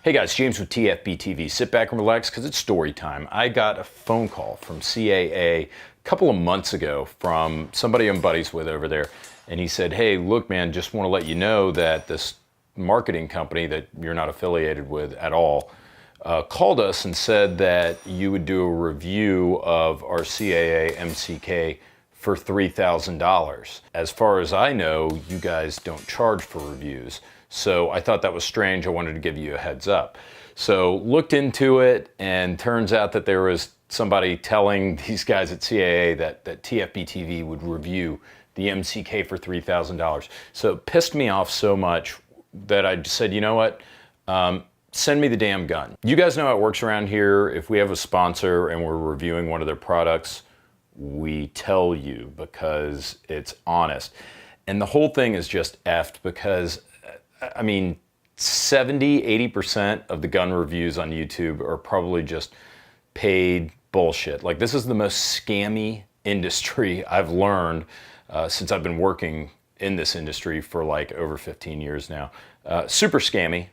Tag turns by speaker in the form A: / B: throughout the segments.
A: Hey guys, James with TFB TV. Sit back and relax because it's story time. I got a phone call from CAA a couple of months ago from somebody I'm buddies with over there. And he said, hey, look, man, just want to let you know that this marketing company that you're not affiliated with at all called us and said that you would do a review of our CAA MCK for $3,000. As far as I know, you guys don't charge for reviews. So I thought that was strange. I wanted to give you a heads up. So looked into it, and turns out that there was somebody telling these guys at CAA that TFB TV would review the MCK for $3,000. So it pissed me off so much that I just said, you know what? Send me the damn gun. You guys know how it works around here. If we have a sponsor and we're reviewing one of their products, we tell you because it's honest. And the whole thing is just effed because, I mean, 70–80% of the gun reviews on YouTube are probably just paid bullshit. Like, this is the most scammy industry I've learned since I've been working in this industry for like over 15 years now. Super scammy,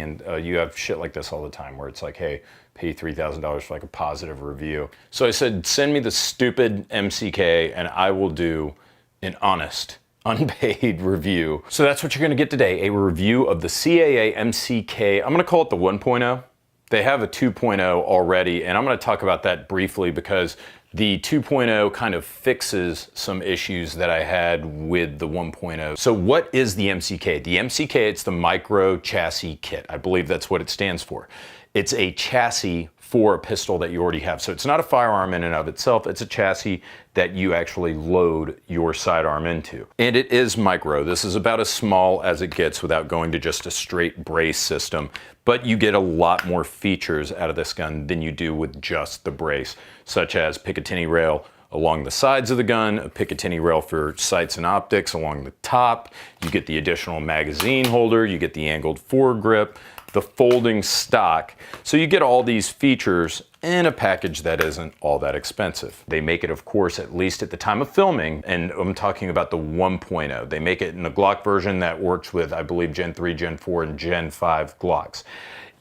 A: and you have shit like this all the time where it's like, hey, pay $3,000 for like a positive review. So I said, send me the stupid MCK and I will do an honest, unpaid review. So that's what you're gonna get today, a review of the CAA MCK. I'm gonna call it the 1.0. They have a 2.0 already, and I'm gonna talk about that briefly because the 2.0 kind of fixes some issues that I had with the 1.0. So what is the MCK? The MCK, it's the Micro Chassis Kit. I believe that's what it stands for. It's a chassis for a pistol that you already have. So it's not a firearm in and of itself, it's a chassis that you actually load your sidearm into. And it is micro. This is about as small as it gets without going to just a straight brace system, but you get a lot more features out of this gun than you do with just the brace, such as Picatinny rail along the sides of the gun, a Picatinny rail for sights and optics along the top. You get the additional magazine holder, you get the angled foregrip, the folding stock. So you get all these features in a package that isn't all that expensive. They make it, of course, at least at the time of filming, and I'm talking about the 1.0. They make it in the Glock version that works with, I believe, Gen 3, Gen 4, and Gen 5 Glocks.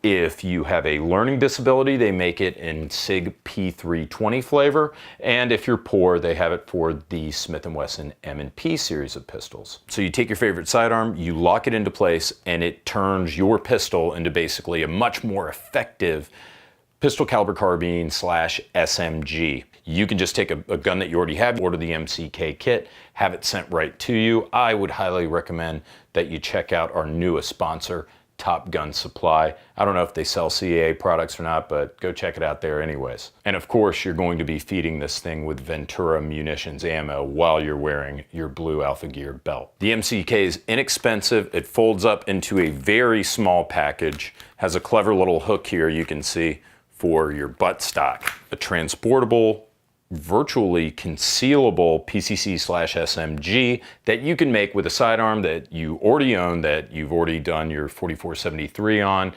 A: If you have a learning disability, they make it in Sig P320 flavor. And if you're poor, they have it for the Smith & Wesson M&P series of pistols. So you take your favorite sidearm, you lock it into place, and it turns your pistol into basically a much more effective pistol caliber carbine / SMG. You can just take a gun that you already have, order the MCK kit, have it sent right to you. I would highly recommend that you check out our newest sponsor, Top Gun Supply. I don't know if they sell CAA products or not, but go check it out there anyways. And of course, you're going to be feeding this thing with Ventura munitions ammo while you're wearing your blue Alpha Gear belt. The MCK is inexpensive. It folds up into a very small package, has a clever little hook here you can see for your buttstock, a transportable, virtually concealable PCC / SMG that you can make with a sidearm that you already own, that you've already done your 4473 on.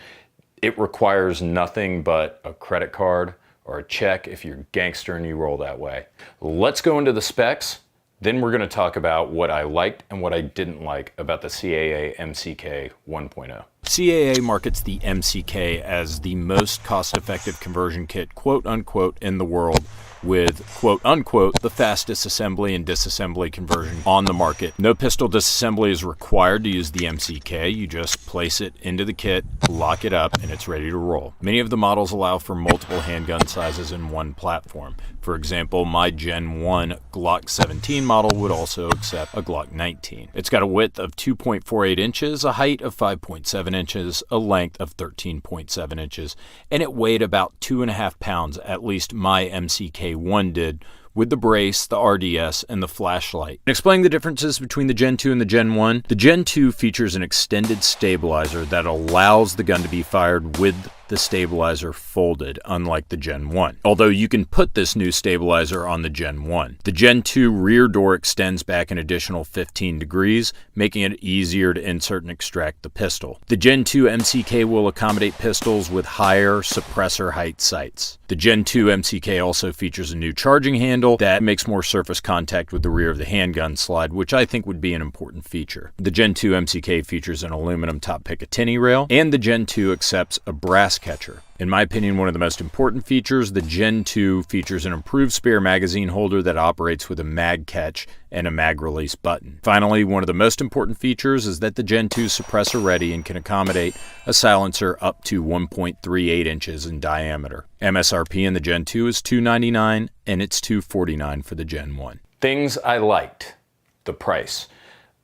A: It requires nothing but a credit card or a check if you're gangster and you roll that way. Let's go into the specs. Then we're going to talk about what I liked and what I didn't like about the CAA MCK 1.0. CAA markets the MCK as the most cost-effective conversion kit, quote unquote, in the world, with, quote unquote, the fastest assembly and disassembly conversion on the market. No pistol disassembly is required to use the MCK. You just place it into the kit, lock it up, and it's ready to roll. Many of the models allow for multiple handgun sizes in one platform. For example, my Gen 1 Glock 17 model would also accept a Glock 19. It's got a width of 2.48 inches, a height of 5.7 inches, a length of 13.7 inches, and it weighed about 2.5 pounds, at least my MCK1 did, with the brace, the RDS, and the flashlight. Explaining the differences between the Gen 2 and the Gen 1, the Gen 2 features an extended stabilizer that allows the gun to be fired with the stabilizer folded, unlike the Gen 1. Although you can put this new stabilizer on the Gen 1. The Gen 2 rear door extends back an additional 15 degrees, making it easier to insert and extract the pistol. The Gen 2 MCK will accommodate pistols with higher suppressor height sights. The Gen 2 MCK also features a new charging handle that makes more surface contact with the rear of the handgun slide, which I think would be an important feature. The Gen 2 MCK features an aluminum top Picatinny rail, and the Gen 2 accepts a brass catcher. In my opinion, one of the most important features, the Gen 2 features an improved spare magazine holder that operates with a mag catch and a mag release button. Finally, one of the most important features is that the Gen 2 is suppressor ready and can accommodate a silencer up to 1.38 inches in diameter. MSRP in the Gen 2 is $299 and it's $249 for the Gen 1. Things I liked. The price.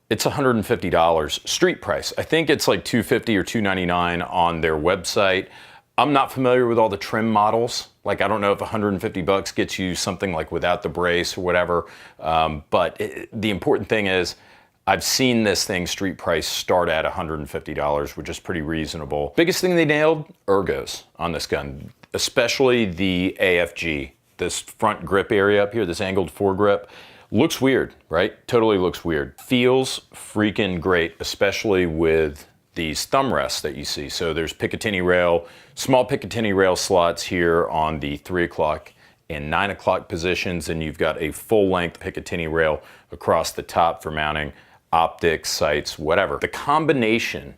A: It's $150 street price. I think it's like $250 or $299 on their website. I'm not familiar with all the trim models. Like, I don't know if $150 gets you something like without the brace or whatever. But the important thing is, I've seen this thing street price start at $150, which is pretty reasonable. Biggest thing they nailed, ergos on this gun, especially the AFG. This front grip area up here, this angled foregrip, looks weird, right? Totally looks weird. Feels freaking great, especially with these thumb rests that you see. So there's Picatinny rail, small Picatinny rail slots here on the 3 o'clock and 9 o'clock positions, and you've got a full-length Picatinny rail across the top for mounting optics, sights, whatever. The combination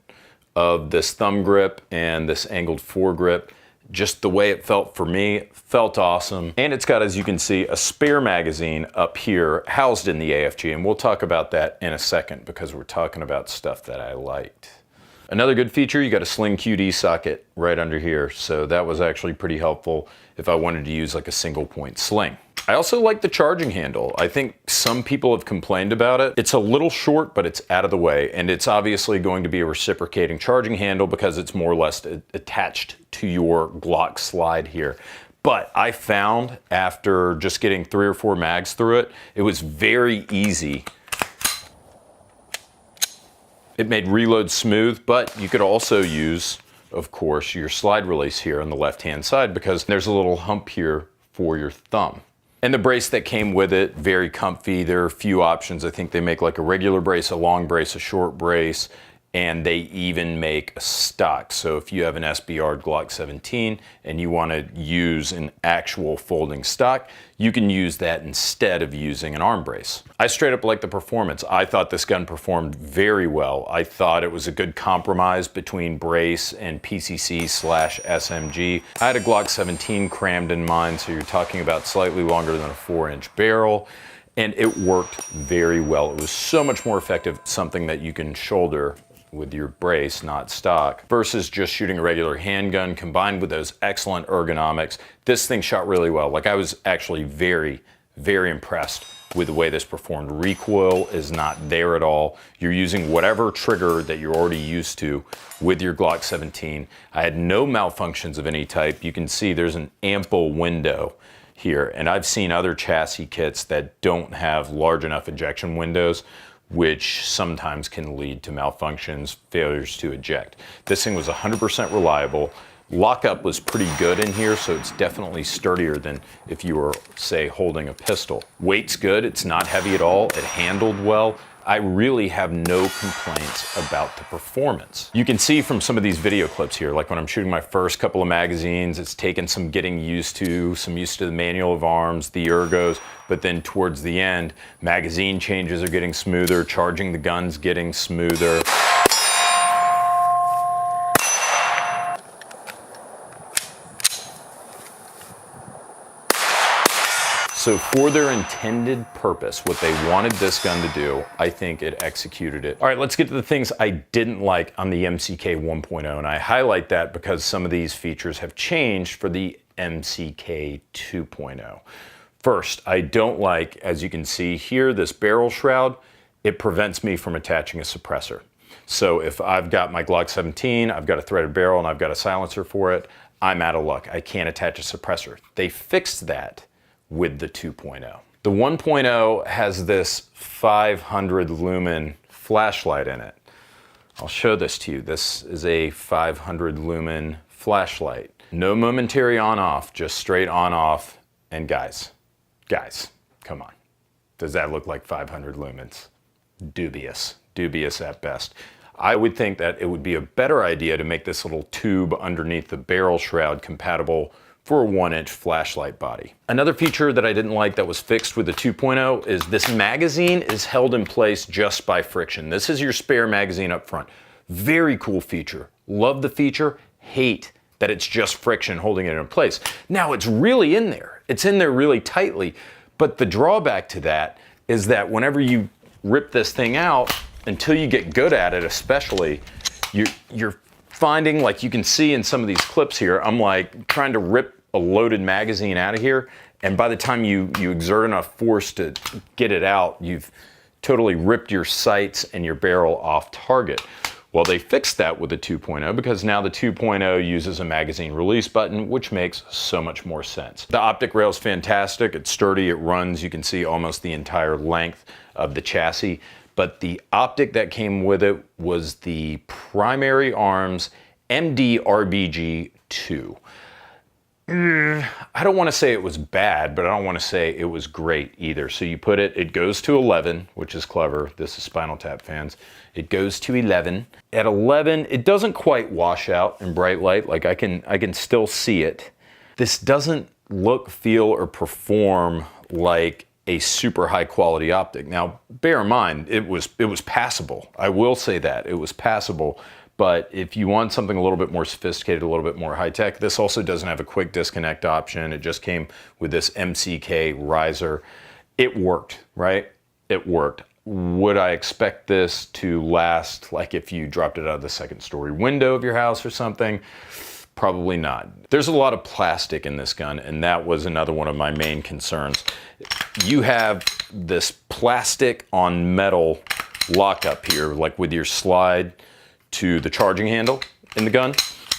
A: of this thumb grip and this angled foregrip, just the way it felt for me, felt awesome. And it's got, as you can see, a spare magazine up here housed in the AFG, and we'll talk about that in a second because we're talking about stuff that I liked. Another good feature, you got a sling QD socket right under here, so that was actually pretty helpful if I wanted to use like a single point sling. I also like the charging handle. I think some people have complained about it. It's a little short, but it's out of the way, and it's obviously going to be a reciprocating charging handle because it's more or less attached to your Glock slide here. But I found after just getting 3 or 4 mags through it, it was very easy. It made reload smooth, but you could also use, of course, your slide release here on the left-hand side because there's a little hump here for your thumb. And the brace that came with it, very comfy. There are a few options. I think they make like a regular brace, a long brace, a short brace, and they even make a stock. So if you have an SBR Glock 17 and you want to use an actual folding stock, you can use that instead of using an arm brace. I straight up like the performance. I thought this gun performed very well. I thought it was a good compromise between brace and PCC/SMG. I had a Glock 17 crammed in mine, so you're talking about slightly longer than a 4-inch barrel, and it worked very well. It was so much more effective, something that you can shoulder with your brace, not stock, versus just shooting a regular handgun combined with those excellent ergonomics. This thing shot really well. Like, I was actually very, very impressed with the way this performed. Recoil is not there at all. You're using whatever trigger that you're already used to with your Glock 17. I had no malfunctions of any type. You can see there's an ample window here, and I've seen other chassis kits that don't have large enough ejection windows, which sometimes can lead to malfunctions, failures to eject. This thing was 100% reliable. Lockup was pretty good in here, so it's definitely sturdier than if you were, say, holding a pistol. Weight's good, it's not heavy at all, it handled well. I really have no complaints about the performance. You can see from some of these video clips here, like when I'm shooting my first couple of magazines, it's taken some getting used to, some used to the manual of arms, the ergos, but then towards the end, magazine changes are getting smoother, charging the gun's getting smoother. So for their intended purpose, what they wanted this gun to do, I think it executed it. All right, let's get to the things I didn't like on the MCK 1.0, and I highlight that because some of these features have changed for the MCK 2.0. First, I don't like, as you can see here, this barrel shroud. It prevents me from attaching a suppressor. So if I've got my Glock 17, I've got a threaded barrel, and I've got a silencer for it, I'm out of luck. I can't attach a suppressor. They fixed that with the 2.0. The 1.0 has this 500 lumen flashlight in it. I'll show this to you. This is a 500 lumen flashlight. No momentary on-off, just straight on-off. And guys, come on. Does that look like 500 lumens? Dubious at best. I would think that it would be a better idea to make this little tube underneath the barrel shroud compatible for a 1-inch flashlight body. Another feature that I didn't like that was fixed with the 2.0 is this magazine is held in place just by friction. This is your spare magazine up front. Very cool feature. Love the feature, hate that it's just friction holding it in place. Now it's really in there. It's in there really tightly, but the drawback to that is that whenever you rip this thing out, until you get good at it especially, you're finding, like you can see in some of these clips here, I'm like trying to rip a loaded magazine out of here, and by the time you exert enough force to get it out, you've totally ripped your sights and your barrel off target. Well, they fixed that with the 2.0 because now the 2.0 uses a magazine release button, which makes so much more sense. The optic rail is fantastic. It's sturdy, it runs. You can see almost the entire length of the chassis. But the optic that came with it was the Primary Arms MD-RBG-2. I don't want to say it was bad, but I don't want to say it was great either. So you put it goes to 11, which is clever. This is Spinal Tap fans. It goes to 11. At 11, it doesn't quite wash out in bright light. Like I can still see it. This doesn't look, feel, or perform like a super high quality optic. Now, bear in mind, it was passable. I will say that it was passable. But if you want something a little bit more sophisticated, a little bit more high tech, this also doesn't have a quick disconnect option. It just came with this MCK riser. It worked, right? It worked. Would I expect this to last, like if you dropped it out of the second story window of your house or something? Probably not. There's a lot of plastic in this gun, and that was another one of my main concerns. You have this plastic on metal lockup here, like with your slide to the charging handle in the gun.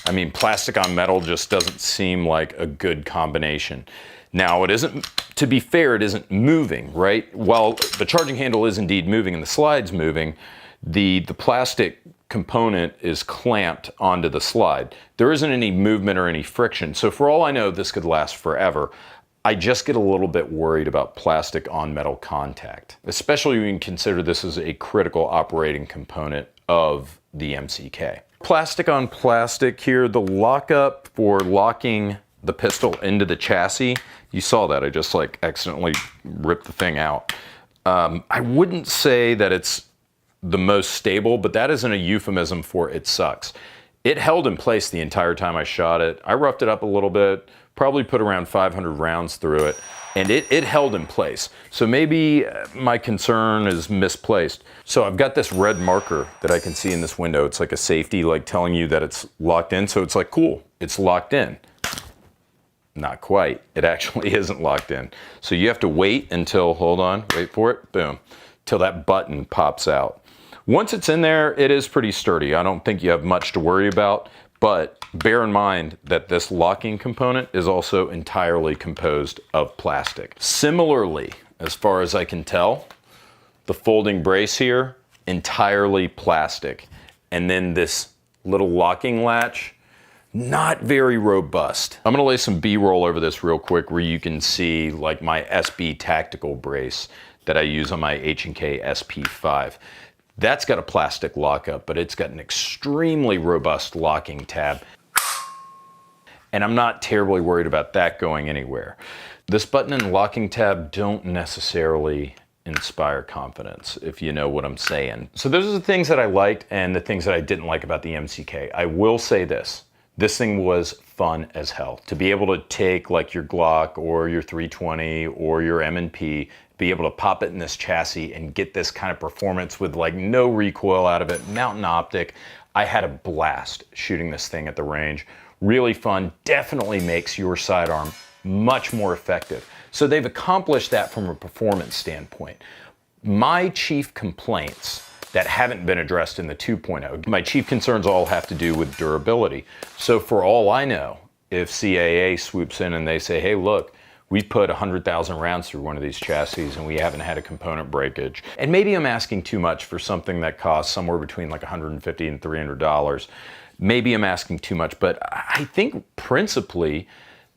A: I mean, plastic on metal just doesn't seem like a good combination. Now, it isn't, to be fair, it isn't moving, right? While the charging handle is indeed moving and the slide's moving, the plastic component is clamped onto the slide. There isn't any movement or any friction. So for all I know, this could last forever. I just get a little bit worried about plastic on metal contact, especially when you consider this is a critical operating component of the MCK. Plastic on plastic here, the lockup for locking the pistol into the chassis, you saw that, I just like accidentally ripped the thing out. I wouldn't say that it's the most stable, but that isn't a euphemism for it sucks. It held in place the entire time I shot it. I roughed it up a little bit, probably put around 500 rounds through it, and it held in place. So maybe my concern is misplaced. So I've got this red marker that I can see in this window. It's like a safety, like telling you that it's locked in. So it's like, cool, it's locked in. Not quite. It actually isn't locked in. So you have to wait until, hold on, wait for it, boom, till that button pops out. Once it's in there, it is pretty sturdy. I don't think you have much to worry about, but bear in mind that this locking component is also entirely composed of plastic. Similarly, as far as I can tell, the folding brace here, entirely plastic. And then this little locking latch, not very robust. I'm gonna lay some B-roll over this real quick where you can see like my SB tactical brace that I use on my H&K SP5. That's got a plastic lockup, but it's got an extremely robust locking tab. And I'm not terribly worried about that going anywhere. This button and locking tab don't necessarily inspire confidence, if you know what I'm saying. So those are the things that I liked and the things that I didn't like about the MCK. I will say this. This thing was fun as hell. To be able to take like your Glock or your 320 or your M&P, be able to pop it in this chassis and get this kind of performance with like no recoil out of it, mountain optic. I had a blast shooting this thing at the range. Really fun, definitely makes your sidearm much more effective. So they've accomplished that from a performance standpoint. My chief complaints that haven't been addressed in the 2.0, my chief concerns all have to do with durability. So for all I know, if CAA swoops in and they say, hey, look, we put 100,000 rounds through one of these chassis and we haven't had a component breakage. And maybe I'm asking too much for something that costs somewhere between like $150 and $300. Maybe I'm asking too much, but I think principally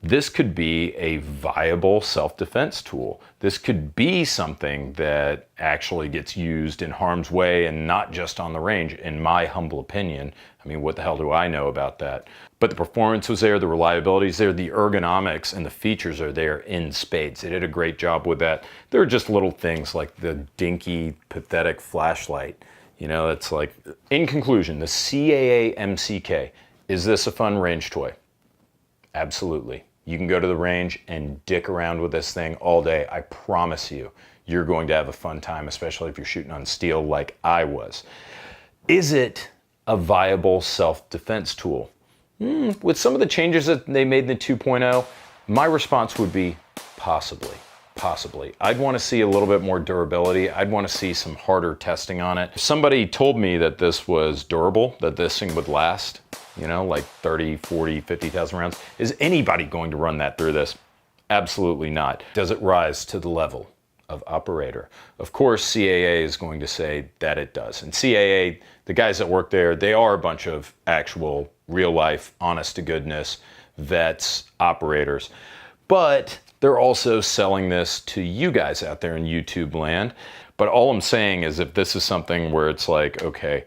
A: this could be a viable self-defense tool. This could be something that actually gets used in harm's way and not just on the range, in my humble opinion. I mean, what the hell do I know about that? But the performance was there, the reliability is there, the ergonomics and the features are there in spades. They did a great job with that. There are just little things like the dinky, pathetic flashlight. You know, it's like, in conclusion, the CAA MCK, is this a fun range toy? Absolutely. You can go to the range and dick around with this thing all day. I promise you, you're going to have a fun time, especially if you're shooting on steel like I was. Is it a viable self-defense tool? With some of the changes that they made in the 2.0, my response would be possibly. Possibly. I'd want to see a little bit more durability. I'd want to see some harder testing on it. If somebody told me that this was durable, that this thing would last, you know, like 30, 40, 50,000 rounds. Is anybody going to run that through this? Absolutely not. Does it rise to the level of operator? Of course, CAA is going to say that it does. And CAA, the guys that work there, they are a bunch of actual, real life, honest to goodness vets, operators. But they're also selling this to you guys out there in YouTube land. But all I'm saying is if this is something where it's like, okay,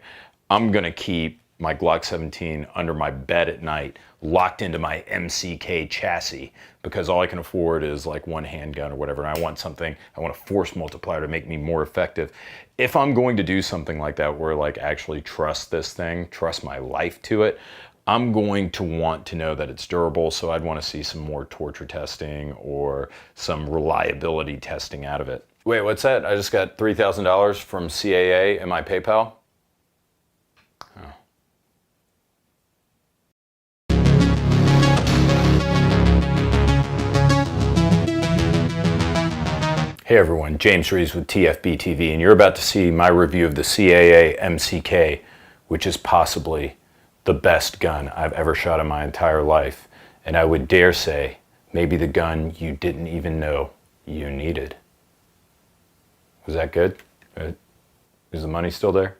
A: I'm gonna keep my Glock 17 under my bed at night, locked into my MCK chassis, because all I can afford is like one handgun or whatever, and I want something, I want a force multiplier to make me more effective. If I'm going to do something like that, where like actually trust this thing, trust my life to it, I'm going to want to know that it's durable, so I'd want to see some more torture testing or some reliability testing out of it. Wait, what's that? I just got $3,000 from CAA in my PayPal? Oh. Hey everyone, James Rees with TFB TV, and you're about to see my review of the CAA MCK, which is possibly the best gun I've ever shot in my entire life. And I would dare say, maybe the gun you didn't even know you needed. Was that good? Is the money still there?